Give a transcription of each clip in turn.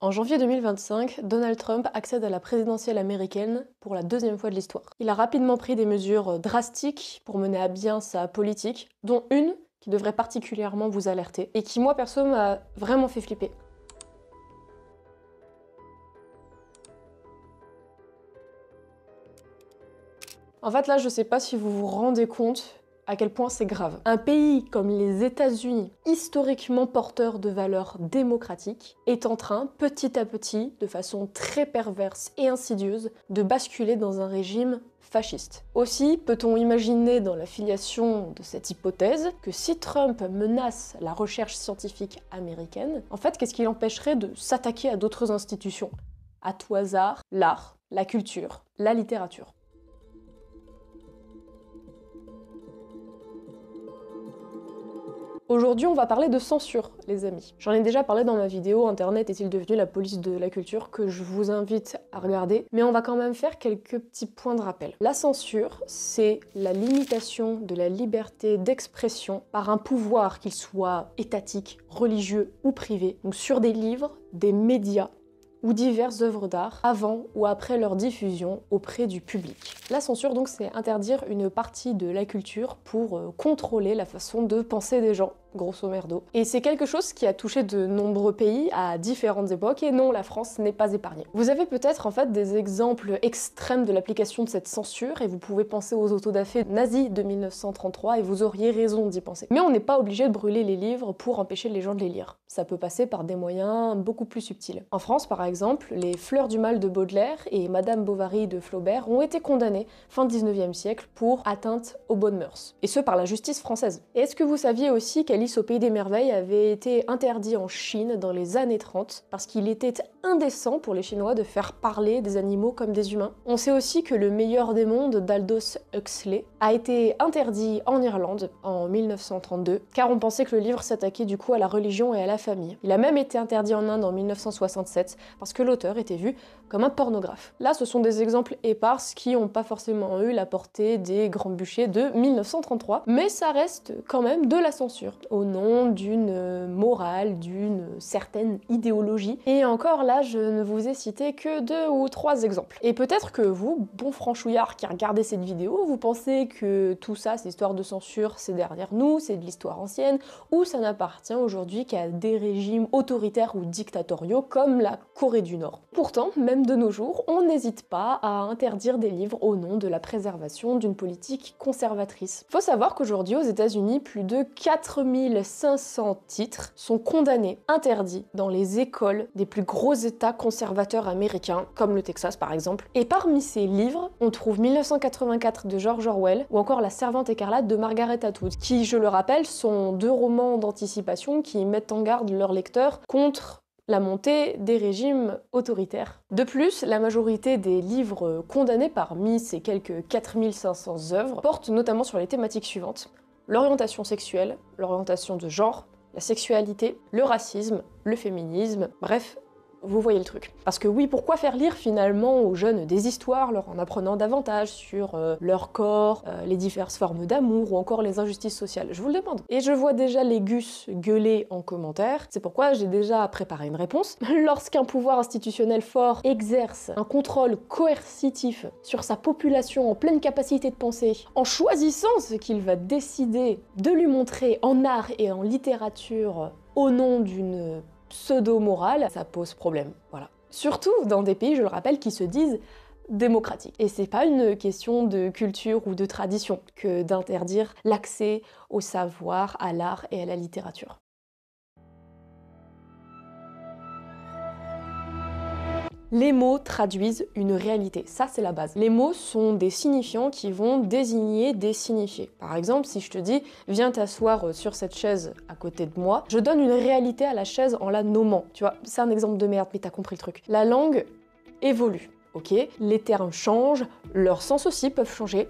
En janvier 2025, Donald Trump accède à la présidentielle américaine pour la deuxième fois de l'histoire. Il a rapidement pris des mesures drastiques pour mener à bien sa politique, dont une qui devrait particulièrement vous alerter, et qui moi perso m'a vraiment fait flipper. En fait là, je sais pas si vous vous rendez compte à quel point c'est grave. Un pays comme les États-Unis, historiquement porteur de valeurs démocratiques, est en train, petit à petit, de façon très perverse et insidieuse, de basculer dans un régime fasciste. Aussi, peut-on imaginer dans la filiation de cette hypothèse que si Trump menace la recherche scientifique américaine, en fait, qu'est-ce qui l'empêcherait de s'attaquer à d'autres institutions? À tout hasard, l'art, la culture, la littérature. Aujourd'hui, on va parler de censure, les amis. J'en ai déjà parlé dans ma vidéo « Internet est-il devenu la police de la culture ?» que je vous invite à regarder, mais on va quand même faire quelques petits points de rappel. La censure, c'est la limitation de la liberté d'expression par un pouvoir, qu'il soit étatique, religieux ou privé, donc sur des livres, des médias, ou diverses œuvres d'art avant ou après leur diffusion auprès du public. La censure donc c'est interdire une partie de la culture pour contrôler la façon de penser des gens, grosso merdo. Et c'est quelque chose qui a touché de nombreux pays à différentes époques, et non, la France n'est pas épargnée. Vous avez peut-être en fait des exemples extrêmes de l'application de cette censure, et vous pouvez penser aux autodafés nazis de 1933, et vous auriez raison d'y penser. Mais on n'est pas obligé de brûler les livres pour empêcher les gens de les lire. Ça peut passer par des moyens beaucoup plus subtils. En France, par exemple, les Fleurs du mal de Baudelaire et Madame Bovary de Flaubert ont été condamnés fin 19e siècle pour atteinte aux bonnes mœurs. Et ce par la justice française. Et est-ce que vous saviez aussi qu'Alice au Pays des Merveilles avait été interdit en Chine dans les années 30 parce qu'il était indécent pour les Chinois de faire parler des animaux comme des humains? On sait aussi que Le meilleur des mondes d'Aldous Huxley a été interdit en Irlande en 1932 car on pensait que le livre s'attaquait du coup à la religion et à la famille. Il a même été interdit en Inde en 1967 parce que l'auteur était vu comme un pornographe. Là, ce sont des exemples éparses qui n'ont pas forcément eu la portée des grands bûchers de 1933, mais ça reste quand même de la censure, au nom d'une morale, d'une certaine idéologie. Et encore là, je ne vous ai cité que 2 ou 3 exemples. Et peut-être que vous, bon franchouillard qui regardez cette vidéo, vous pensez que tout ça, cette histoire de censure, c'est derrière nous, c'est de l'histoire ancienne, ou ça n'appartient aujourd'hui qu'à des régimes autoritaires ou dictatoriaux comme la Corée du Nord. Pourtant, même de nos jours, on n'hésite pas à interdire des livres au nom de la préservation d'une politique conservatrice. Faut savoir qu'aujourd'hui, aux États-Unis, plus de 4500 titres sont condamnés, interdits dans les écoles des plus gros états conservateurs américains, comme le Texas par exemple. Et parmi ces livres, on trouve 1984 de George Orwell ou encore La Servante écarlate de Margaret Atwood, qui, je le rappelle, sont 2 romans d'anticipation qui mettent en garde leurs lecteurs contre la montée des régimes autoritaires. De plus, la majorité des livres condamnés parmi ces quelques 4500 œuvres portent notamment sur les thématiques suivantes: l'orientation sexuelle, l'orientation de genre, la sexualité, le racisme, le féminisme, bref, vous voyez le truc. Parce que oui, pourquoi faire lire finalement aux jeunes des histoires, leur en apprenant davantage sur leur corps, les diverses formes d'amour ou encore les injustices sociales? Je vous le demande. Et je vois déjà les gus gueuler en commentaire, c'est pourquoi j'ai déjà préparé une réponse. Lorsqu'un pouvoir institutionnel fort exerce un contrôle coercitif sur sa population en pleine capacité de penser, en choisissant ce qu'il va décider de lui montrer en art et en littérature au nom d'une pseudo-morale, ça pose problème, voilà. Surtout dans des pays, je le rappelle, qui se disent démocratiques. Et c'est pas une question de culture ou de tradition que d'interdire l'accès au savoir, à l'art et à la littérature. Les mots traduisent une réalité, ça c'est la base. Les mots sont des signifiants qui vont désigner des signifiés. Par exemple, si je te dis « viens t'asseoir sur cette chaise à côté de moi », je donne une réalité à la chaise en la nommant. Tu vois, c'est un exemple de merde, mais t'as compris le truc. La langue évolue, ok? Les termes changent, leurs sens aussi peuvent changer,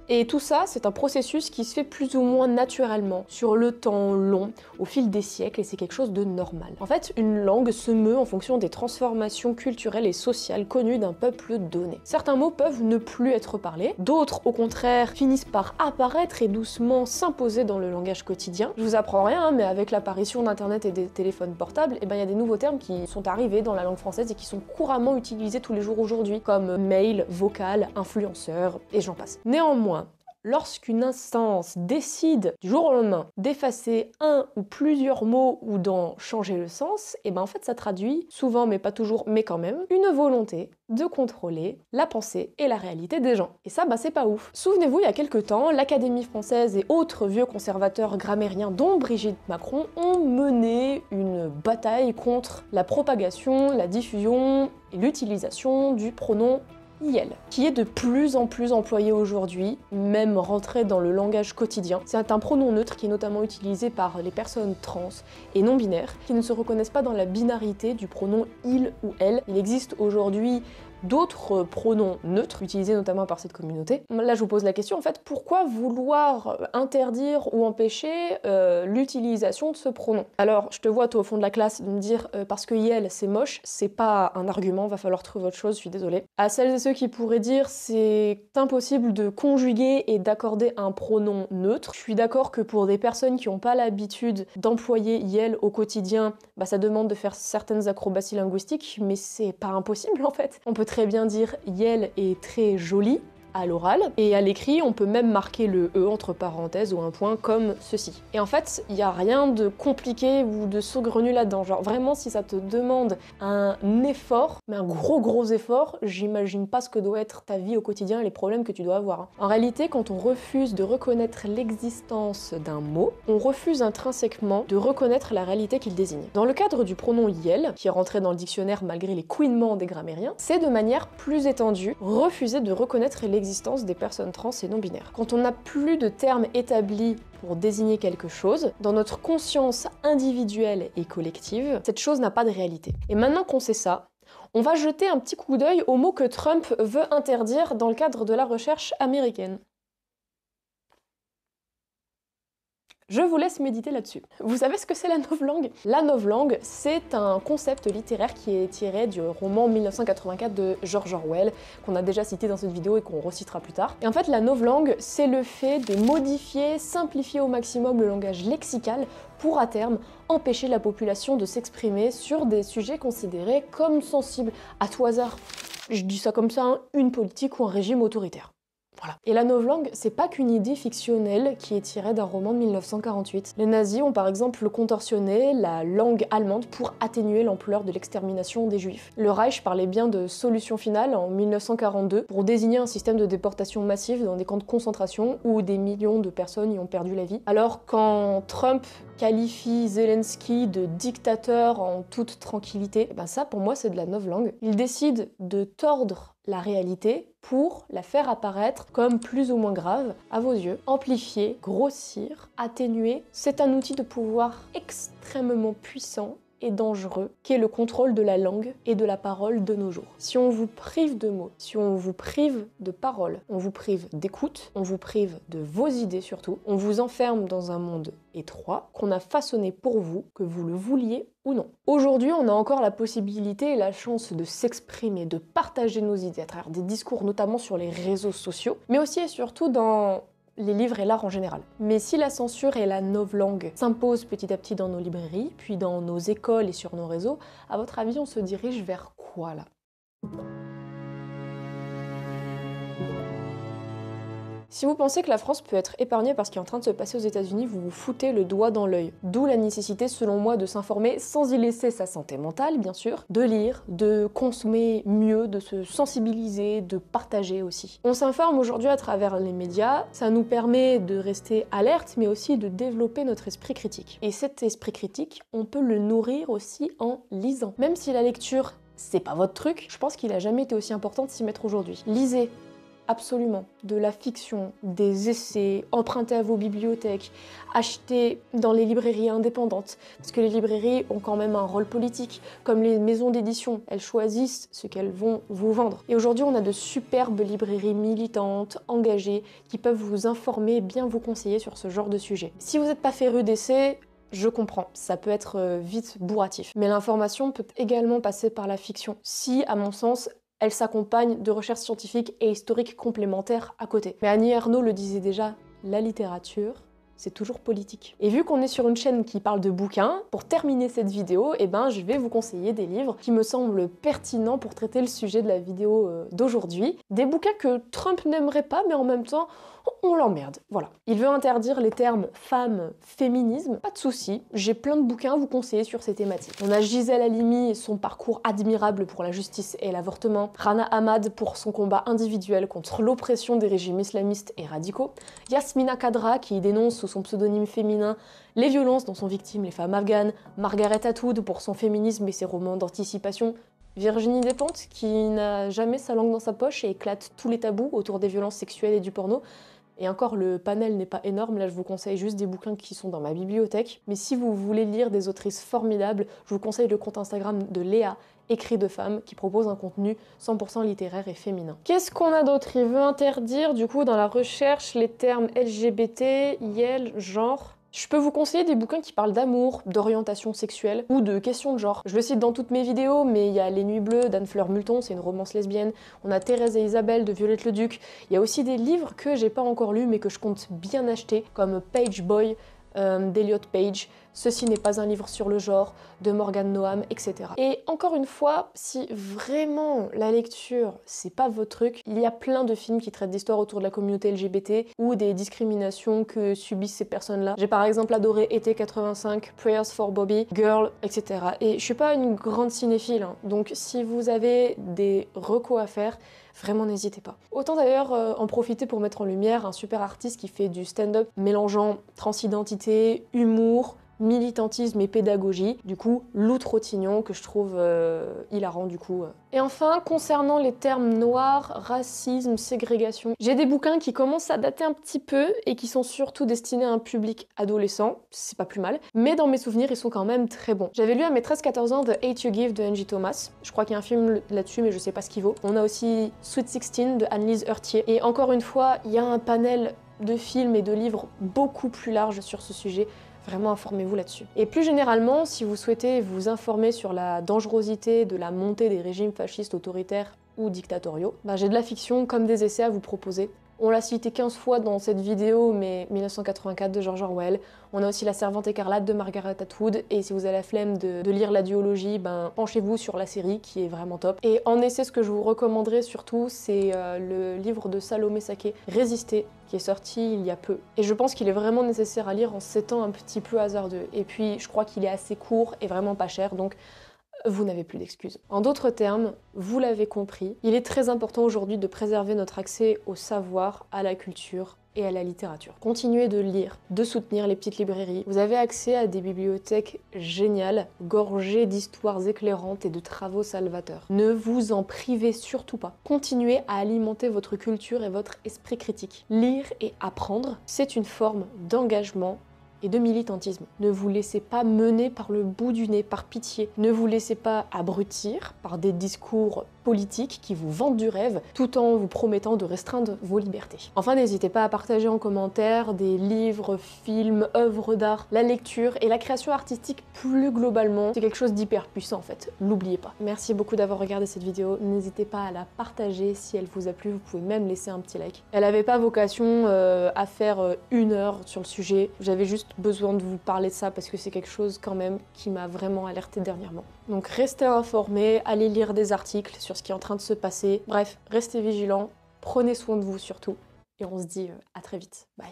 Et tout ça, c'est un processus qui se fait plus ou moins naturellement, sur le temps long, au fil des siècles, et c'est quelque chose de normal. En fait, une langue se meut en fonction des transformations culturelles et sociales connues d'un peuple donné. Certains mots peuvent ne plus être parlés, d'autres, au contraire, finissent par apparaître et doucement s'imposer dans le langage quotidien. Je vous apprends rien, mais avec l'apparition d'internet et des téléphones portables, il y a des nouveaux termes qui sont arrivés dans la langue française et qui sont couramment utilisés tous les jours aujourd'hui, comme mail, vocal, influenceur, et j'en passe. Néanmoins, lorsqu'une instance décide du jour au lendemain d'effacer un ou plusieurs mots ou d'en changer le sens, et en fait ça traduit, souvent mais pas toujours, mais quand même, une volonté de contrôler la pensée et la réalité des gens. Et ça, c'est pas ouf. Souvenez-vous, il y a quelques temps, l'Académie française et autres vieux conservateurs grammairiens, dont Brigitte Macron, ont mené une bataille contre la propagation, la diffusion et l'utilisation du pronom IL, qui est de plus en plus employé aujourd'hui, même rentré dans le langage quotidien. C'est un pronom neutre qui est notamment utilisé par les personnes trans et non binaires qui ne se reconnaissent pas dans la binarité du pronom il ou elle. Il existe aujourd'hui d'autres pronoms neutres, utilisés notamment par cette communauté. Là, je vous pose la question, en fait, pourquoi vouloir interdire ou empêcher l'utilisation de ce pronom? Alors, je te vois, toi, au fond de la classe, de me dire parce que yel, c'est moche, c'est pas un argument, va falloir trouver autre chose, je suis désolée. À celles et ceux qui pourraient dire c'est impossible de conjuguer et d'accorder un pronom neutre, je suis d'accord que pour des personnes qui n'ont pas l'habitude d'employer yel au quotidien, ça demande de faire certaines acrobaties linguistiques, mais c'est pas impossible en fait. On peut très bien dire yel est très joli à l'oral, et à l'écrit, on peut même marquer le E entre parenthèses ou un point comme ceci. Et en fait, il n'y a rien de compliqué ou de saugrenu là-dedans. Genre vraiment, si ça te demande un effort, mais un gros effort, j'imagine pas ce que doit être ta vie au quotidien et les problèmes que tu dois avoir. En réalité, quand on refuse de reconnaître l'existence d'un mot, on refuse intrinsèquement de reconnaître la réalité qu'il désigne. Dans le cadre du pronom yel, qui est rentré dans le dictionnaire malgré les couinements des grammairiens, c'est de manière plus étendue refuser de reconnaître l'existence des personnes trans et non-binaires. Quand on n'a plus de termes établis pour désigner quelque chose, dans notre conscience individuelle et collective, cette chose n'a pas de réalité. Et maintenant qu'on sait ça, on va jeter un petit coup d'œil aux mots que Trump veut interdire dans le cadre de la recherche américaine. Je vous laisse méditer là-dessus. Vous savez ce que c'est la novlangue? La novlangue, c'est un concept littéraire qui est tiré du roman 1984 de George Orwell, qu'on a déjà cité dans cette vidéo et qu'on recitera plus tard. Et en fait, la novlangue, c'est le fait de modifier, simplifier au maximum le langage lexical pour, à terme, empêcher la population de s'exprimer sur des sujets considérés comme sensibles. À tout hasard, je dis ça comme ça, une politique ou un régime autoritaire. Voilà. Et la novlangue, c'est pas qu'une idée fictionnelle qui est tirée d'un roman de 1948. Les nazis ont par exemple contorsionné la langue allemande pour atténuer l'ampleur de l'extermination des juifs. Le Reich parlait bien de solution finale en 1942 pour désigner un système de déportation massive dans des camps de concentration où des millions de personnes y ont perdu la vie. Alors quand Trump qualifie Zelensky de dictateur en toute tranquillité, ça pour moi c'est de la novlangue. Il décide de tordre la réalité pour la faire apparaître comme plus ou moins grave à vos yeux. Amplifier, grossir, atténuer, c'est un outil de pouvoir extrêmement puissant et dangereux qu'est le contrôle de la langue et de la parole de nos jours. Si on vous prive de mots, si on vous prive de paroles, on vous prive d'écoute, on vous prive de vos idées surtout, on vous enferme dans un monde étroit qu'on a façonné pour vous, que vous le vouliez ou non. Aujourd'hui, on a encore la possibilité et la chance de s'exprimer, de partager nos idées à travers des discours, notamment sur les réseaux sociaux, mais aussi et surtout dans les livres et l'art en général. Mais si la censure et la novlangue s'imposent petit à petit dans nos librairies, puis dans nos écoles et sur nos réseaux, à votre avis, on se dirige vers quoi là ? Si vous pensez que la France peut être épargnée par ce qui est en train de se passer aux États-Unis, vous vous foutez le doigt dans l'œil. D'où la nécessité, selon moi, de s'informer sans y laisser sa santé mentale, bien sûr, de lire, de consommer mieux, de se sensibiliser, de partager aussi. On s'informe aujourd'hui à travers les médias, ça nous permet de rester alerte, mais aussi de développer notre esprit critique. Et cet esprit critique, on peut le nourrir aussi en lisant. Même si la lecture, c'est pas votre truc, je pense qu'il a jamais été aussi important de s'y mettre aujourd'hui. Lisez. absolument de la fiction, des essais, empruntés à vos bibliothèques, achetés dans les librairies indépendantes, parce que les librairies ont quand même un rôle politique, comme les maisons d'édition, elles choisissent ce qu'elles vont vous vendre. Et aujourd'hui, on a de superbes librairies militantes, engagées, qui peuvent vous informer et bien vous conseiller sur ce genre de sujet. Si vous n'êtes pas féru d'essais, je comprends, ça peut être vite bourratif. Mais l'information peut également passer par la fiction, si, à mon sens, elle s'accompagne de recherches scientifiques et historiques complémentaires à côté. Mais Annie Ernaux le disait déjà, la littérature, c'est toujours politique. Et vu qu'on est sur une chaîne qui parle de bouquins, pour terminer cette vidéo, je vais vous conseiller des livres qui me semblent pertinents pour traiter le sujet de la vidéo d'aujourd'hui. Des bouquins que Trump n'aimerait pas, mais en même temps, on l'emmerde, voilà. Il veut interdire les termes femme, féminisme, pas de souci, j'ai plein de bouquins à vous conseiller sur ces thématiques. On a Gisèle Halimi et son parcours admirable pour la justice et l'avortement, Rana Ahmad pour son combat individuel contre l'oppression des régimes islamistes et radicaux, Yasmina Khadra qui dénonce sous son pseudonyme féminin les violences dont sont victimes les femmes afghanes, Margaret Atwood pour son féminisme et ses romans d'anticipation, Virginie Despentes qui n'a jamais sa langue dans sa poche et éclate tous les tabous autour des violences sexuelles et du porno. Et encore, le panel n'est pas énorme, là je vous conseille juste des bouquins qui sont dans ma bibliothèque. Mais si vous voulez lire des autrices formidables, je vous conseille le compte Instagram de Léa, Écrit de femme, qui propose un contenu 100% littéraire et féminin. Qu'est-ce qu'on a d'autre? Il veut interdire, du coup, dans la recherche, les termes LGBT, YEL, genre. Je peux vous conseiller des bouquins qui parlent d'amour, d'orientation sexuelle ou de questions de genre. Je le cite dans toutes mes vidéos, mais il y a Les Nuits Bleues d'Anne-Fleur Multon, c'est une romance lesbienne. On a Thérèse et Isabelle de Violette Leduc. Il y a aussi des livres que j'ai pas encore lus mais que je compte bien acheter, comme Page Boy d'Eliot Page, Ceci n'est pas un livre sur le genre, de Morgan Noam, etc. Et encore une fois, si vraiment la lecture, c'est pas votre truc, il y a plein de films qui traitent d'histoires autour de la communauté LGBT ou des discriminations que subissent ces personnes-là. J'ai par exemple adoré Été 85, Prayers for Bobby, Girl, etc. Et je suis pas une grande cinéphile, hein, donc si vous avez des recos à faire, vraiment n'hésitez pas. Autant d'ailleurs en profiter pour mettre en lumière un super artiste qui fait du stand-up mélangeant transidentité, humour, militantisme et pédagogie, du coup Lou Trottignon que je trouve hilarant du coup. Et enfin, concernant les termes noirs, racisme, ségrégation, j'ai des bouquins qui commencent à dater un petit peu et qui sont surtout destinés à un public adolescent, c'est pas plus mal, mais dans mes souvenirs ils sont quand même très bons. J'avais lu à mes 13-14 ans The Hate You Give de Angie Thomas, je crois qu'il y a un film là-dessus mais je sais pas ce qu'il vaut. On a aussi Sweet 16 de Anne-Lise Heurtier, et encore une fois, il y a un panel de films et de livres beaucoup plus large sur ce sujet. Vraiment informez-vous là-dessus. Et plus généralement, si vous souhaitez vous informer sur la dangerosité de la montée des régimes fascistes autoritaires ou dictatoriaux, j'ai de la fiction comme des essais à vous proposer. On l'a cité 15 fois dans cette vidéo, mais 1984 de George Orwell. On a aussi La Servante écarlate de Margaret Atwood. Et si vous avez la flemme de lire la duologie, penchez-vous sur la série qui est vraiment top. Et en essai, ce que je vous recommanderais surtout, c'est le livre de Salomé Saké, Résister, qui est sorti il y a peu. Et je pense qu'il est vraiment nécessaire à lire en ces temps un petit peu hasardeux. Et puis, je crois qu'il est assez court et vraiment pas cher, donc vous n'avez plus d'excuses. En d'autres termes, vous l'avez compris, il est très important aujourd'hui de préserver notre accès au savoir, à la culture et à la littérature. Continuez de lire, de soutenir les petites librairies. Vous avez accès à des bibliothèques géniales, gorgées d'histoires éclairantes et de travaux salvateurs. Ne vous en privez surtout pas. Continuez à alimenter votre culture et votre esprit critique. Lire et apprendre, c'est une forme d'engagement et de militantisme. Ne vous laissez pas mener par le bout du nez, par pitié. Ne vous laissez pas abrutir par des discours politiques qui vous vendent du rêve, tout en vous promettant de restreindre vos libertés. Enfin, n'hésitez pas à partager en commentaire des livres, films, œuvres d'art. La lecture et la création artistique plus globalement, c'est quelque chose d'hyper puissant en fait, n'oubliez pas. Merci beaucoup d'avoir regardé cette vidéo, n'hésitez pas à la partager si elle vous a plu, vous pouvez même laisser un petit like. Elle n'avait pas vocation à faire 1 heure sur le sujet, j'avais juste besoin de vous parler de ça parce que c'est quelque chose quand même qui m'a vraiment alertée dernièrement. Donc restez informés, allez lire des articles sur ce qui est en train de se passer. Bref, restez vigilants, prenez soin de vous surtout et on se dit à très vite. Bye.